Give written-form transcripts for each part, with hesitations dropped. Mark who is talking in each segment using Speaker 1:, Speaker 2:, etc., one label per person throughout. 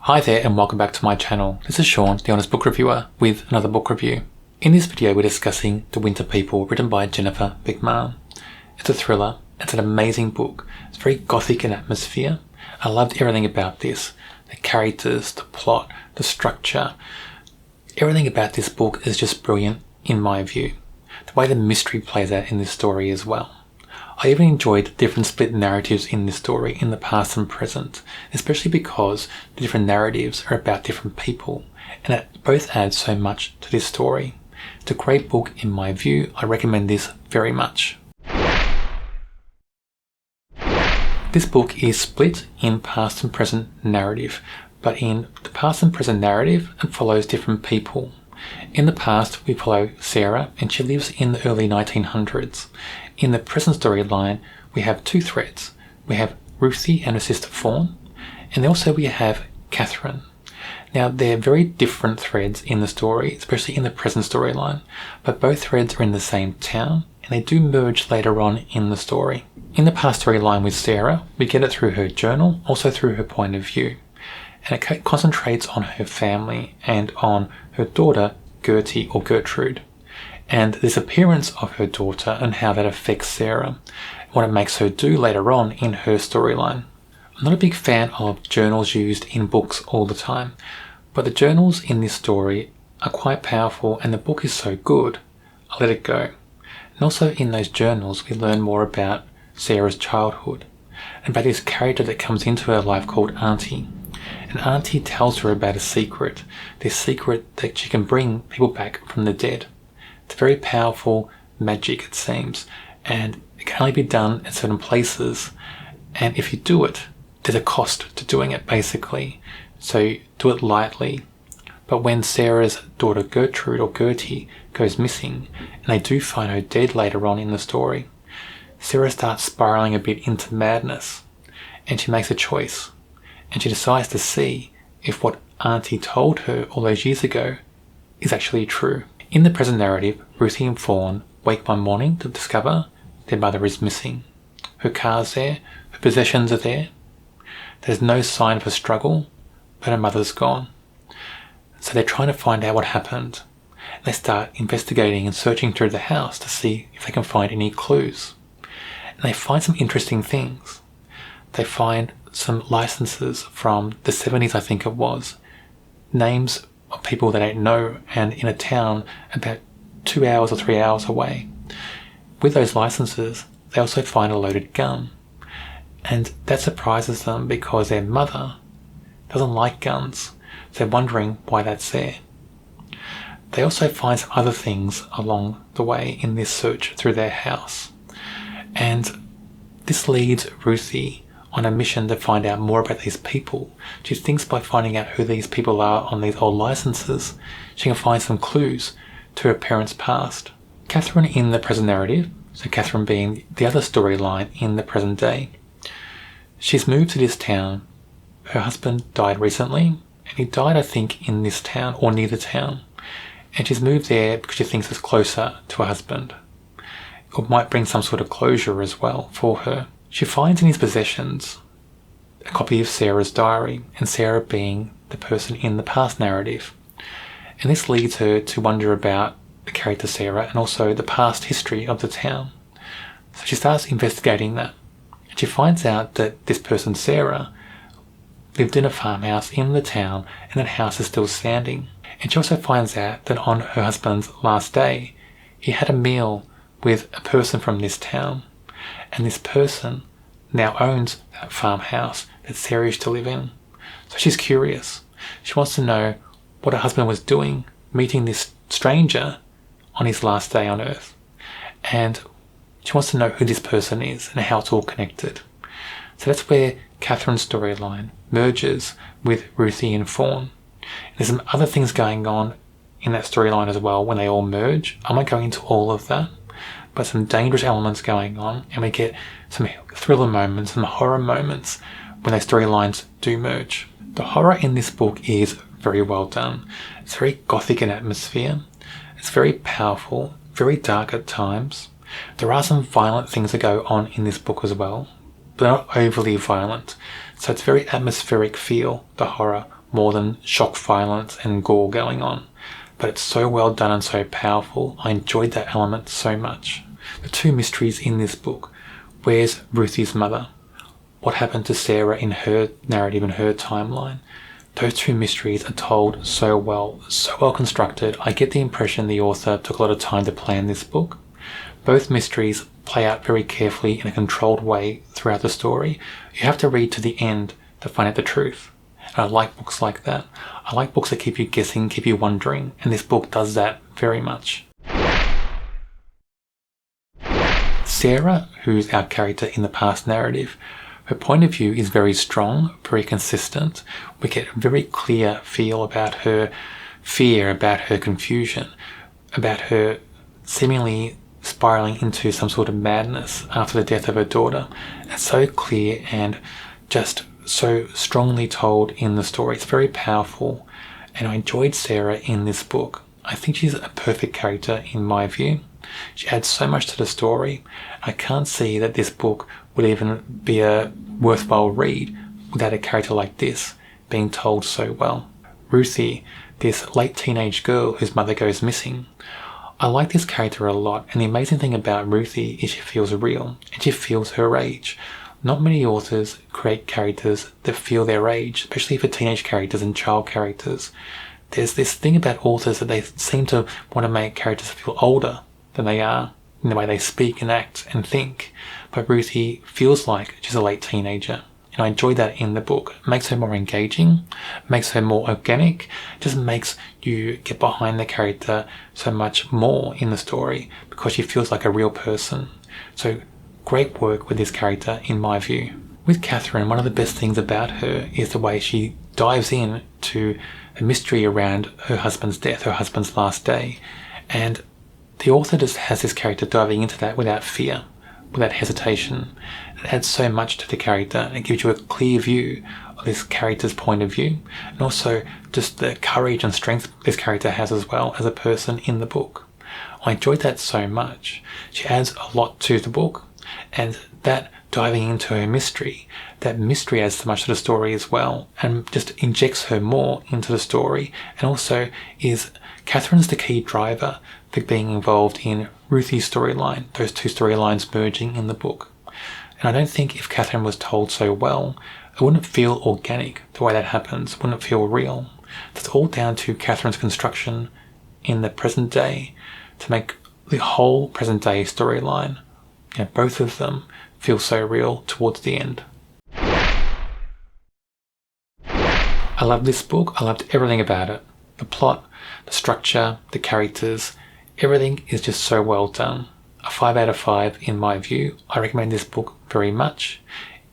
Speaker 1: Hi there and welcome back to my channel. This is Sean, the Honest Book Reviewer, with another book review. In this video we're discussing The Winter People, written by Jennifer McMahon. It's a thriller, it's an amazing book, it's very gothic in atmosphere. I loved everything about this. The characters, the plot, the structure. Everything about this book is just brilliant in my view. The way the mystery plays out in this story as well. I even enjoyed the different split narratives in this story in the past and present, especially because the different narratives are about different people, and it both adds so much to this story. It's a great book in my view. I recommend this very much. This book is split in past and present narrative, but in the past and present narrative it follows different people. In the past we follow Sarah, and she lives in the early 1900s. In the present storyline we have two threads. We have Ruthie and her sister Fawn, and also we have Catherine. Now they're very different threads in the story, especially in the present storyline, but both threads are in the same town and they do merge later on in the story. In the past storyline with Sarah, we get it through her journal, also through her point of view, and it concentrates on her family and on her daughter Gertie or Gertrude, and this appearance of her daughter and how that affects Sarah, and what it makes her do later on in her storyline. I'm not a big fan of journals used in books all the time, but the journals in this story are quite powerful and the book is so good, I let it go. And also in those journals we learn more about Sarah's childhood, and about this character that comes into her life called Auntie. And Auntie tells her about a secret, this secret that she can bring people back from the dead. It's very powerful magic, it seems, and it can only be done at certain places, and if you do it, there's a cost to doing it basically, so do it lightly. But when Sarah's daughter Gertrude or Gertie goes missing, and they do find her dead later on in the story, Sarah starts spiraling a bit into madness, and she makes a choice, and she decides to see if what Auntie told her all those years ago is actually true. In the present narrative, Ruthie and Fawn wake one morning to discover their mother is missing. Her car's there, her possessions are there. There's no sign of a struggle, but her mother's gone. So they're trying to find out what happened. They start investigating and searching through the house to see if they can find any clues. And they find some interesting things. They find some licenses from the 70s, I think it was, names of people they don't know, and in a town about 2 hours or 3 hours away. With those licenses, they also find a loaded gun, and that surprises them because their mother doesn't like guns, so they're wondering why that's there. They also find some other things along the way in this search through their house, and this leads Ruthie on a mission to find out more about these people. She thinks by finding out who these people are on these old licenses, she can find some clues to her parents' past. Catherine in the present narrative, so Catherine being the other storyline in the present day, she's moved to this town. Her husband died recently, and he died I think in this town or near the town, and she's moved there because she thinks it's closer to her husband. It might bring some sort of closure as well for her. She finds in his possessions a copy of Sarah's diary, and Sarah being the person in the past narrative. And this leads her to wonder about the character Sarah and also the past history of the town. So she starts investigating that, and she finds out that this person Sarah lived in a farmhouse in the town, and that house is still standing. And she also finds out that on her husband's last day he had a meal with a person from this town, and this person now owns that farmhouse that Sarah used to live in. So she's curious. She wants to know what her husband was doing, meeting this stranger on his last day on earth. And she wants to know who this person is and how it's all connected. So that's where Catherine's storyline merges with Ruthie and Fawn. There's some other things going on in that storyline as well when they all merge. I won't go into all of that, but some dangerous elements going on, and we get some thriller moments, some horror moments when those storylines do merge. The horror in this book is very well done. It's very gothic in atmosphere. It's very powerful, very dark at times. There are some violent things that go on in this book as well, but not overly violent. So it's very atmospheric feel, the horror, more than shock violence and gore going on. But it's so well done and so powerful. I enjoyed that element so much. The two mysteries in this book: where's Ruthie's mother? What happened to Sarah in her narrative and her timeline? Those two mysteries are told so well constructed. I get the impression the author took a lot of time to plan this book. Both mysteries play out very carefully in a controlled way throughout the story. You have to read to the end to find out the truth. And I like books like that. I like books that keep you guessing, keep you wondering, and this book does that very much. Sarah, who's our character in the past narrative, her point of view is very strong, very consistent. We get a very clear feel about her fear, about her confusion, about her seemingly spiraling into some sort of madness after the death of her daughter. It's so clear and just so strongly told in the story. It's very powerful, and I enjoyed Sarah in this book. I think she's a perfect character in my view. She adds so much to the story. I can't see that this book would even be a worthwhile read without a character like this being told so well. Ruthie, this late teenage girl whose mother goes missing. I like this character a lot, and the amazing thing about Ruthie is she feels real, and she feels her age. Not many authors create characters that feel their age, especially for teenage characters and child characters. There's this thing about authors that they seem to want to make characters feel older than they are in the way they speak and act and think. But Ruthie feels like she's a late teenager, and I enjoy that in the book. It makes her more engaging, makes her more organic, just makes you get behind the character so much more in the story because she feels like a real person. So great work with this character in my view. With Catherine, one of the best things about her is the way she dives in to a mystery around her husband's death, her husband's last day, and the author just has this character diving into that without fear, without hesitation. It adds so much to the character, and it gives you a clear view of this character's point of view, and also just the courage and strength this character has as well as a person in the book. I enjoyed that so much. She adds a lot to the book, and that diving into her mystery, that mystery adds so much to the story as well, and just injects her more into the story, and also is Catherine's the key driver for being involved in Ruthie's storyline, those two storylines merging in the book. And I don't think if Catherine was told so well, it wouldn't feel organic the way that happens, it wouldn't feel real. That's all down to Catherine's construction in the present day to make the whole present day storyline, both of them, feel so real towards the end. I love this book. I loved everything about it. The plot, the structure, the characters, everything is just so well done. A 5 out of 5 in my view. I recommend this book very much.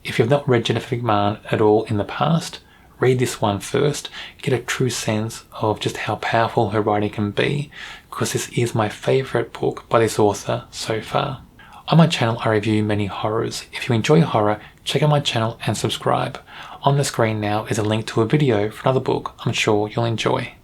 Speaker 1: If you've not read Jennifer McMahon at all in the past, read this one first. Get a true sense of just how powerful her writing can be, because this is my favourite book by this author so far. On my channel I review many horrors. If you enjoy horror, check out my channel and subscribe. On the screen now is a link to a video for another book I'm sure you'll enjoy.